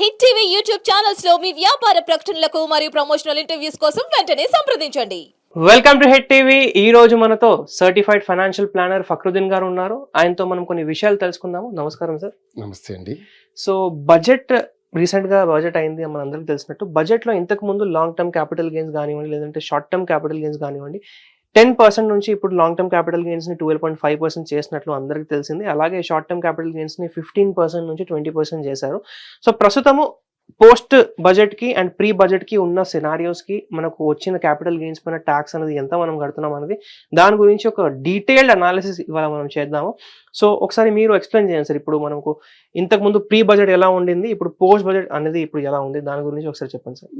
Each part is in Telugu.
హిట్ టీవీ యూట్యూబ్ ఛానల్స్ లో మీ వ్యాపార ప్రకటనలకు మరియు ప్రమోషనల్ ఇంటర్వ్యూస్ కోసం వెంటనే సంప్రదించండి. Welcome to hit TV. ఈ రోజు మనతో సర్టిఫైడ్ ఫైనాన్షియల్ ప్లానర్ ఫక్రుద్దీన్ గారు ఉన్నారు. ఆయనతో మనం కొన్ని విషయాలు తెలుసుకుందాము. నమస్కారం సార్. నమస్తే అండి. సో బడ్జెట్ రీసెంట్ గా బడ్జెట్ అయింది, మనందరికీ తెలిసినట్టు. బడ్జెట్ లో ఇంతకు ముందు లాంగ్ టర్మ్ క్యాపిటల్ గెయిన్స్ కానివ్వండి, లేదంటే షార్ట్ టర్మ్ క్యాపిటల్ గెయిన్స్ కానివ్వండి, 10% నుంచి ఇప్పుడు లాంగ్ టర్మ్ క్యాపిటల్ గెయిన్స్ ని 12.5% చేసినట్లు అందరికీ తెలిసింది. అలాగే షార్ట్ టర్మ్ క్యాపిటల్ గెయిన్స్ ని 15% నుంచి 20% చేశారు. సో ప్రస్తుతము పోస్ట్ బడ్జెట్ కి అండ్ ప్రీ బడ్జెట్ కి ఉన్న సినారియోస్ కి మనకు వచ్చిన క్యాపిటల్ గెయిన్స్ పైన ట్యాక్స్ అనేది ఎంత మనం కడుతున్నాం అనేది, దాని గురించి ఒక డీటెయిల్డ్ అనాలిసిస్ ఇవాళ మనం చేద్దాము. సో ఒకసారి మీరు ఎక్స్ప్లెయిన్ చేయండి సార్. ఇప్పుడు మనకు ఇంతకు ముందు ప్రీ బడ్జెట్ ఎలా ఉండింది, ఇప్పుడు పోస్ట్ బడ్జెట్ అనేది ఇప్పుడు ఎలా ఉంది, దాని గురించి ఒకసారి చెప్పండి సార్.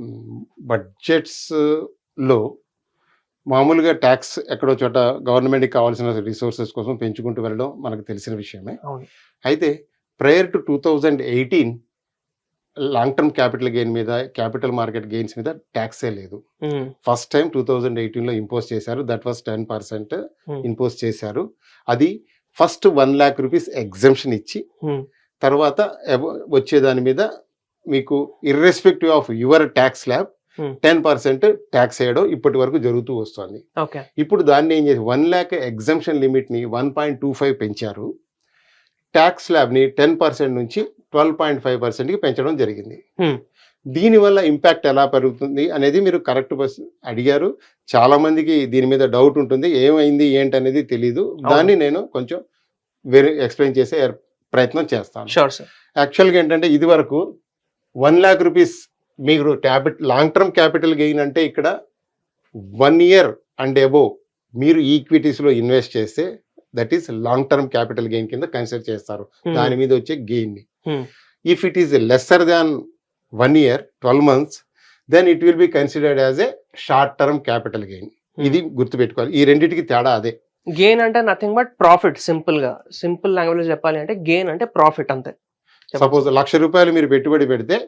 బడ్జెట్స్ లో మామూలుగా ట్యాక్స్ ఎక్కడో చోట గవర్నమెంట్కి కావాల్సిన రిసోర్సెస్ కోసం పెంచుకుంటూ వెళ్ళడం మనకు తెలిసిన విషయమే. అయితే prior to 2018 long term capital gain మీద, క్యాపిటల్ మార్కెట్ గెయిన్స్ మీద ట్యాక్సే లేదు. ఫస్ట్ టైం 2018లో ఇంపోజ్ చేశారు. దట్ వాస్ 10% ఇంపోజ్ చేశారు. అది ఫస్ట్ 1 lakh rupees ఎగ్జంప్షన్ ఇచ్చి, తర్వాత వచ్చే దాని మీద మీకు irrespective of your tax slab 10% tax వేయడం ఇప్పటి వరకు జరుగుతూ వస్తుంది. ఇప్పుడు దాన్ని ఏం చేసి 1 lakh ఎగ్జంప్షన్ లిమిట్ ని 1.25 పెంచారు. ట్యాక్స్ స్లాబ్ ని 10% నుంచి 12.5% కి పెంచడం జరిగింది. దీనివల్ల ఇంపాక్ట్ ఎలా పెరుగుతుంది అనేది మీరు కరెక్ట్ అడిగారు. చాలా మందికి దీని మీద డౌట్ ఉంటుంది, ఏమైంది ఏంటి అనేది తెలీదు. దాన్ని నేను కొంచెం వేరే ఎక్స్ప్లెయిన్ చేసే ప్రయత్నం చేస్తాను. యాక్చువల్గా ఏంటంటే, ఇది వరకు 1 lakh rupees మీరు లాంగ్ టర్మ్ క్యాపిటల్ గెయిన్ అంటే ఇక్కడ 1 year అండ్ అబోవ్ మీరు ఈక్విటీస్లో ఇన్వెస్ట్ చేస్తే that is long term capital gain కింద కన్సిడర్ చేస్తారు, దాని మీద వచ్చే గెయిన్ ని. If it is lesser than 1 year 12 months then it will be considered as a short term capital gain. ఇది గుర్తుపెట్టుకోవాలి. ఈ రెండింటికి తేడా అదే. గెయిన్ అంటే nothing but profit. Simple language చెప్పాలి అంటే గెయిన్ అంటే ప్రాఫిట్ అంతే. సపోజ్ ₹1,00,000 మీరు పెట్టుబడి పెడితే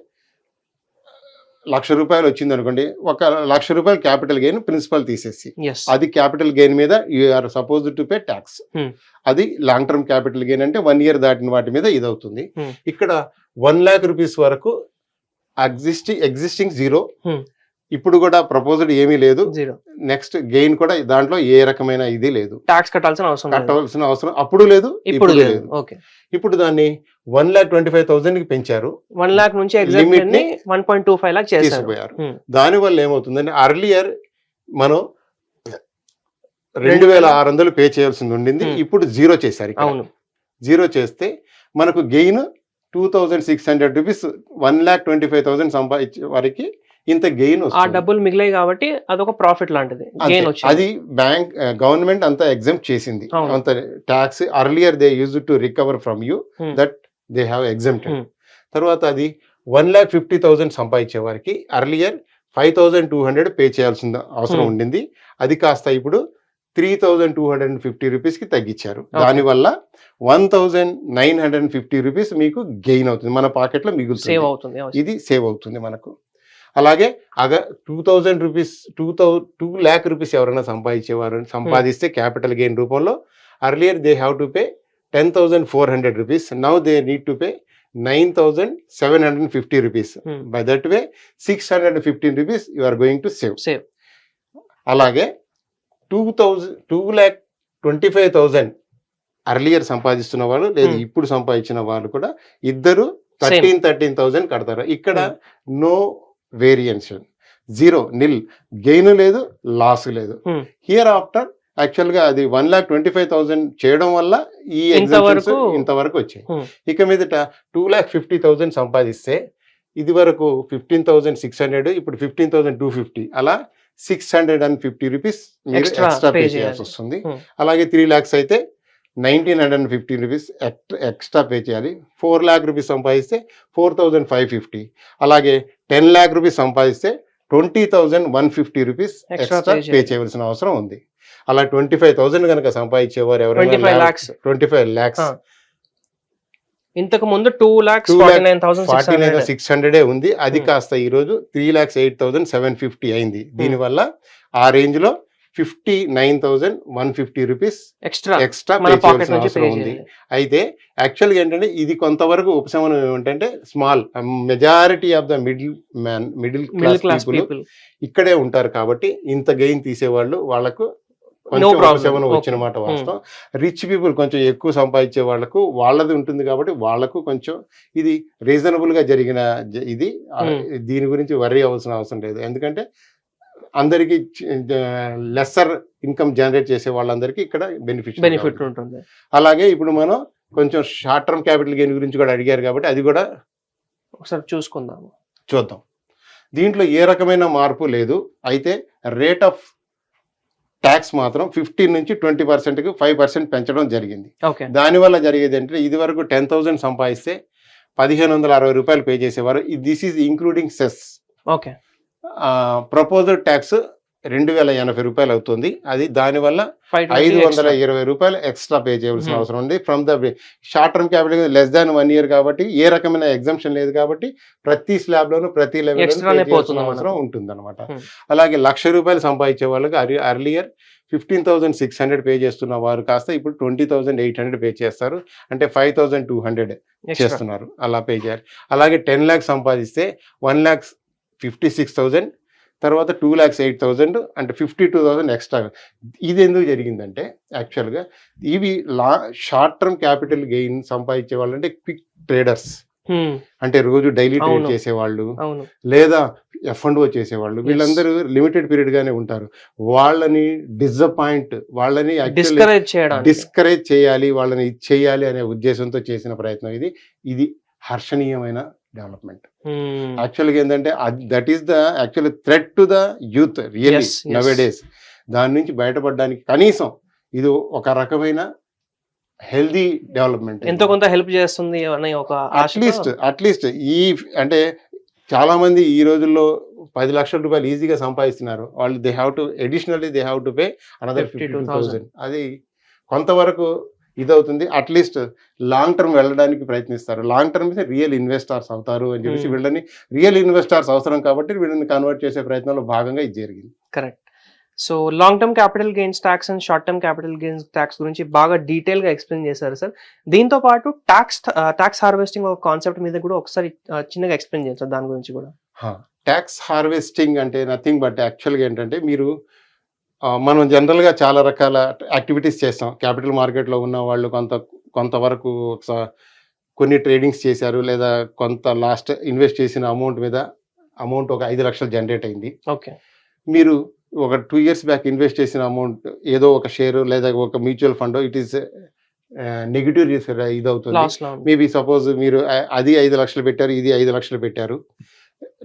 ₹1,00,000 వచ్చింది అనుకోండి, ₹1,00,000 క్యాపిటల్ గెయిన్ ప్రిన్సిపల్ తీసేసి, అది క్యాపిటల్ గెయిన్ మీద you are suppose to pay tax. అది లాంగ్ టర్మ్ క్యాపిటల్ గెయిన్ అంటే 1 year దాటిన వాటి మీద ఇది అవుతుంది. ఇక్కడ 1 lakh rupees వరకు ఎగ్జిస్టింగ్ జీరో. ఇప్పుడు కూడా ప్రపోజల్ ఏమీ లేదు. నెక్స్ట్ గెయిన్ కూడా దాంట్లో ఏ రకమైన ఇది లేదు. ట్యాక్స్ కట్టాల్సిన అవసరం అప్పుడు లేదు, ఇప్పుడు లేదు. ఇప్పుడు దాన్ని 1,25,000 కి పెంచారు. 1 lakh నుంచి లిమిట్ ని 1.25 lakh చేసిపోయారు. దాని వల్ల ఏమవుతుందంటే, అర్లియర్ మనం 2,600 పే చేయాల్సింది ఉండింది, ఇప్పుడు జీరో చేశారు. జీరో చేస్తే మనకు గెయిన్ 2,600 rupees. 1,25,000 సంపాదించే వారికి ఇంత గెయిన్ ఆ డబ్బులు మిగిలాయి కాబట్టి అదొక ప్రాఫిట్ లాంటిది. అది బ్యాంక్ గవర్నమెంట్ అంతా ఎగ్జామ్ట్ చేసింది. అంత tax earlier they use to recover from you, that they have exempted. తర్వాత అది 1,50,000 సంపాదించే వారికి అర్లియర్ 5,200 పే చేయాల్సిన అవసరం ఉండింది. అది కాస్త ఇప్పుడు 3,250 rupees కి తగ్గించారు. దానివల్ల 1,950 rupees మీకు గెయిన్ అవుతుంది, మన పాకెట్ లో మిగులుతుంది. ఇది సేవ్ అవుతుంది మనకు. అలాగే 2,000 rupees 2 lakh rupees ఎవరైనా సంపాదిస్తే క్యాపిటల్ గెయిన్ రూపంలో, earlier they have to pay 10,400 rupees. Now they need to pay 9,750 rupees. By that way 615 rupees you are going to save. అలాగే 2,25,000 అర్లియర్ సంపాదిస్తున్న వాళ్ళు, లేదా ఇప్పుడు సంపాదించిన వాళ్ళు కూడా ఇద్దరు 13,000 కడతారు. ఇక్కడ నో వేరియేషన్, జీరో, నిల్, గెయిన్ లేదు, లాస్ లేదు. హియర్ ఆఫ్టర్ యాక్చువల్ గా అది 1,25,000 చేయడం వల్ల ఈ ఎగ్జామ్షన్స్ ఇంతవరకు వచ్చాయి. ఇక మీదట 2,50,000 సంపాదిస్తే ఇది వరకు 15,600, ఇప్పుడు 15,250, అలా 650 rupees మీరు ఎక్స్ట్రా పే చేయాల్సి వస్తుంది. అలాగే 3 lakhs అయితే 1,950 rupees ఎక్స్ట్రా పే చేయాలి. 4 lakh rupees సంపాదిస్తే 4,550. అలాగే 10 lakh rupees సంపాదిస్తే 20,150 rupees ఎక్స్ట్రా పే చేయవలసిన అవసరం ఉంది. అలా 25,000 కనుక సంపాదించేవారు ఎవరైనా 25 lakhs, ఇంతకు ముందు 2,49,600 ఉంది. అది కాస్త ఈ రోజు 3,08,750 అయింది. దీనివల్ల ఆ రేంజ్ లో 59,150 రూపీస్ ఎక్స్ట్రా ఎక్స్ట్రా మన పే పాకెట్ చేయాల్సిన నుంచి అవసరం పే ఉంది. చేయాలి. అయితే యాక్చువల్గా ఏంటంటే ఇది కొంతవరకు ఉపశమనం ఏమిటంటే small majority of the middle middle class class people people ఇక్కడే ఉంటారు కాబట్టి ఇంత గెయిన్ తీసేవాళ్ళు వాళ్ళకు No కొంచెం problem. ఉపశమనం Okay. వచ్చిన మాట వాస్తవం. రిచ్ పీపుల్ కొంచెం ఎక్కువ సంపాదించే వాళ్ళకు వాళ్ళది ఉంటుంది కాబట్టి వాళ్ళకు కొంచెం ఇది రీజనబుల్ గా జరిగిన ఇది దీని గురించి వరీ అవ్వాల్సిన అవసరం లేదు. ఎందుకంటే అందరికి లెస్సర్ ఇన్కమ్ జనరేట్ చేసే వాళ్ళందరికీ ఇక్కడ బెనిఫిట్ ఉంటుంది. అలాగే ఇప్పుడు మనం కొంచెం షార్ట్ టర్మ్ క్యాపిటల్ గెయిన్ గురించి కూడా అడిగారు కాబట్టి అది కూడా ఒకసారి చూసుకుందాము. చూద్దాం. దీంట్లో ఏ రకమైన మార్పు లేదు. అయితే రేట్ ఆఫ్ ట్యాక్స్ మాత్రం 15 నుంచి 20%కి 5% పెంచడం జరిగింది. ఓకే. దానివల్ల జరిగేది ఏంటంటే ఇది వరకు 10,000 సంపాదిస్తే 1,560 రూపాయలు పే చేసేవారు. This is including cess. Okay. Proposal tax 2,080 రూపాయలు అవుతుంది. అది దానివల్ల 520 రూపాయలు ఎక్స్ట్రా పే చేయాల్సిన అవసరం ఉంది. From the short term capital less than 1 year కాబట్టి ఏ రకమైన ఎగ్జామ్షన్ లేదు కాబట్టి ప్రతి స్లాబ్ లోను ప్రతి లెవెల్ అవసరం ఉంటుంది అనమాట. అలాగే 1,00,000 రూపాయలు సంపాదించే వాళ్ళకి అర్లియర్ 15,600 పే చేస్తున్న వారు కాస్త ఇప్పుడు 20,800 పే చేస్తారు. అంటే 5,200 చేస్తున్నారు. అలా పే చేయాలి. అలాగే 10 lakhs సంపాదిస్తే 1,56,000 తర్వాత 2,08,000 అంటే 52,000 ఎక్స్ట్రా. ఇది ఎందుకు జరిగిందంటే యాక్చువల్గా ఇవి షార్ట్ టర్మ్ క్యాపిటల్ గెయిన్ సంపాదించే వాళ్ళు అంటే క్విక్ ట్రేడర్స్, అంటే రోజు డైలీ ట్రేడ్ చేసేవాళ్ళు లేదా F&O చేసేవాళ్ళు, వీళ్ళందరూ లిమిటెడ్ పీరియడ్ గానే ఉంటారు. వాళ్ళని వాళ్ళని డిస్కరేజ్ చేయాలి, వాళ్ళని చేయాలి అనే ఉద్దేశంతో చేసిన ప్రయత్నం ఇది హర్షణీయమైన డెవలప్మెంట్. యాక్చువల్గా ఏంటంటే that is the actual threat to the youth really nowadays. దాని నుంచి బయటపడడానికి కనీసం ఇది ఒక రకమైన హెల్దీ డెవలప్మెంట్, ఎంతో కొంత హెల్ప్ చేస్తుంది అనే ఒక అట్లీస్ట్ ఈ అంటే చాలా మంది ఈ రోజుల్లో 10 లక్షల రూపాయలు ఈజీగా సంపాదిస్తున్నారు. వాళ్ళు they have to pay another 52,000. అది కొంతవరకు ఇదవుతుంది. అట్లీస్ట్ లాంగ్ టర్మ్ వెళ్ళడానికి ప్రయత్నిస్తారు. లాంగ్ టర్మ్ అయితే రియల్ ఇన్వెస్టర్స్ అవుతారు అని చెప్పేసి వీళ్ళని రియల్ ఇన్వెస్టర్స్ అవసరం కాబట్టి వీళ్ళని కన్వర్ట్ చేసే ప్రయత్నంలో భాగంగా ఇది జరిగింది. Correct. So long term capital gains tax and short term capital gains tax గురించి బాగా డీటెయిల్ గా ఎక్స్ప్లెయిన్ చేశారు సార్. దీంతో పాటు ట్యాక్స్ హార్వెస్టింగ్ ఒక కాన్సెప్ట్ మీద కూడా ఒకసారి చిన్నగా ఎక్స్ప్లెయిన్ చేయండి సార్. దాని గురించి కూడా. ట్యాక్స్ హార్వెస్టింగ్ అంటే నథింగ్ బట్ యాక్చువల్గా ఏంటంటే మీరు మనం జనరల్గా చాలా రకాల యాక్టివిటీస్ చేస్తాం. క్యాపిటల్ మార్కెట్లో ఉన్న వాళ్ళు కొంతవరకు కొన్ని ట్రేడింగ్స్ చేశారు, లేదా కొంత లాస్ట్ ఇన్వెస్ట్ చేసిన అమౌంట్ ఒక 5 లక్షలు జనరేట్ అయింది. ఓకే. మీరు ఒక 2 years బ్యాక్ ఇన్వెస్ట్ చేసిన అమౌంట్ ఏదో ఒక షేర్ లేదా ఒక mutual fund it is negative ఇది అవుతుంది. మేబీ సపోజ్ మీరు అది 5 లక్షలు పెట్టారు, ఇది 5 లక్షలు పెట్టారు,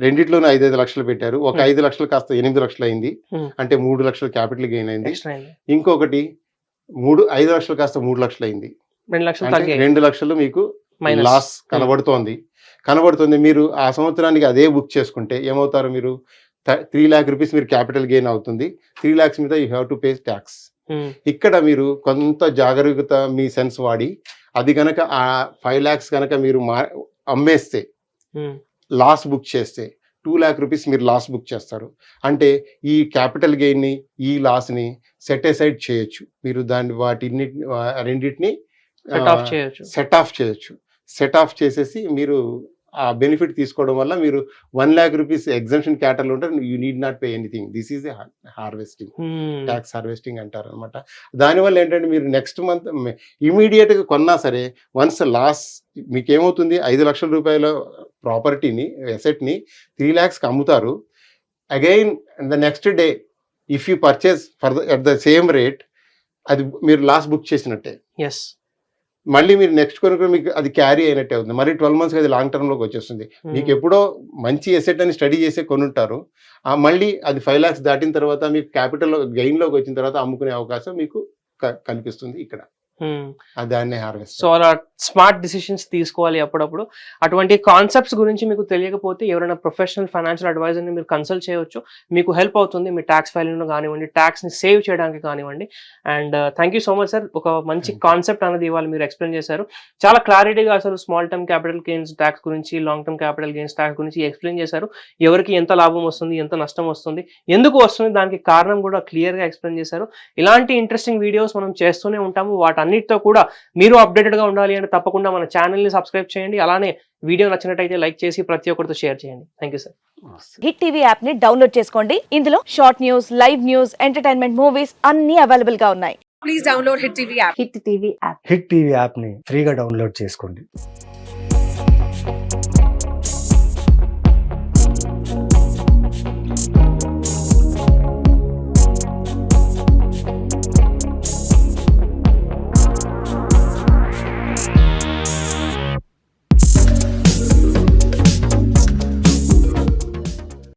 రెండిట్లోనే 5 లక్షలు పెట్టారు. ఒక 5 లక్షలు కాస్త 8 లక్షలు అయింది, అంటే 3 లక్షలు క్యాపిటల్ గెయిన్ అయింది. ఇంకొకటి 5 లక్షలు కాస్త 3 లక్షలు అయింది, 2 లక్షలు మీకు లాస్ కనబడుతోంది. మీరు ఆ సంవత్సరానికి అదే బుక్ చేసుకుంటే ఏమవుతారు, మీరు 3 lakh రూపీస్ మీరు క్యాపిటల్ గెయిన్ అవుతుంది. 3 lakhs మీద you have to pay tax. ఇక్కడ మీరు కొంత జాగరూకత మీ సెన్స్ వాడి అది కనుక ఆ 5 lakhs కనుక మీరు అమ్మేస్తే లాస్ బుక్ చేస్తే 2 lakh రూపీస్ మీరు లాస్ బుక్ చేస్తారు. అంటే ఈ క్యాపిటల్ గెయిన్ని ఈ లాస్ని సెట్ అసైడ్ చేయొచ్చు. మీరు రెండింటిని సెట్ ఆఫ్ చేసేసి మీరు ఆ బెనిఫిట్ తీసుకోవడం వల్ల మీరు 1 lakh రూపీస్ ఎగ్జంప్షన్ క్యాటర్లో ఉంటే you need not pay anything. This is harvesting, tax harvesting అంటారు అనమాట. దానివల్ల ఏంటంటే మీరు నెక్స్ట్ మంత్ ఇమీడియట్గా కొన్నా సరే వన్స్ లాస్ మీకేమవుతుంది, 5 లక్షల రూపాయల ప్రాపర్టీని ఎసెట్ని 3 lakhsకి అమ్ముతారు. Again the next day if you purchase at the same rate అది మీరు లాస్ బుక్ చేసినట్టే. మళ్ళీ మీరు నెక్స్ట్ కొనుక్కొని మీకు అది క్యారీ అయినట్టే అవుతుంది. మరి 12 months అది లాంగ్ టర్మ్లోకి వచ్చేస్తుంది. మీకు ఎప్పుడో మంచి ఎసెట్ అని స్టడీ చేసే కొనుంటారు, మళ్ళీ అది 5 lakhs దాటిన తర్వాత మీకు క్యాపిటల్ గెయిన్లోకి వచ్చిన తర్వాత అమ్ముకునే అవకాశం మీకు కల్పిస్తుంది ఇక్కడ. దాన్నే హార్వెస్ట్. సో అలా స్మార్ట్ డిసిషన్స్ తీసుకోవాలి అప్పుడప్పుడు. అటువంటి కాన్సెప్ట్స్ గురించి మీకు తెలియకపోతే ఎవరైనా ప్రొఫెషనల్ ఫైనాన్షియల్ అడ్వైజర్ని మీరు కన్సల్ట్ చేయవచ్చు. మీకు హెల్ప్ అవుతుంది మీ ట్యాక్స్ ఫైలింగ్లో కానివ్వండి, ట్యాక్స్ని సేవ్ చేయడానికి కానివ్వండి. And thank you so much sir. ఒక మంచి కాన్సెప్ట్ అనేది ఇవాళ మీరు ఎక్స్ప్లెయిన్ చేశారు. చాలా క్లారిటీగా అసలు small term capital gains tax గురించి, long term capital gains tax గురించి ఎక్స్ప్లెయిన్ చేశారు. ఎవరికి ఎంత లాభం వస్తుంది, ఎంత నష్టం వస్తుంది, ఎందుకు వస్తుంది, దానికి కారణం కూడా క్లియర్గా ఎక్స్ప్లెయిన్ చేశారు. ఇలాంటి ఇంట్రెస్టింగ్ వీడియోస్ మనం చేస్తూనే ఉంటాము. వాటన్నిటితో కూడా మీరు అప్డేటెడ్గా ఉండాలి అంటే తప్పకుండా మన ఛానల్ని సబ్స్క్రైబ్ చేయండి. అలానే వీడియో నచ్చినట్టయితే లైక్ చేసి ప్రతి ఒక్కరితో షేర్ చేయండి. Thank you sir. Hit TV app ని డౌన్లోడ్ చేసుకోండి. ఇందులో short news, live news, entertainment movies అన్ని అవైలబుల్ గా ఉన్నాయి. Please download Hit TV app. Hit TV app. Hit TV యాప్ని ఫ్రీగా డౌన్లోడ్ చేసుకోండి.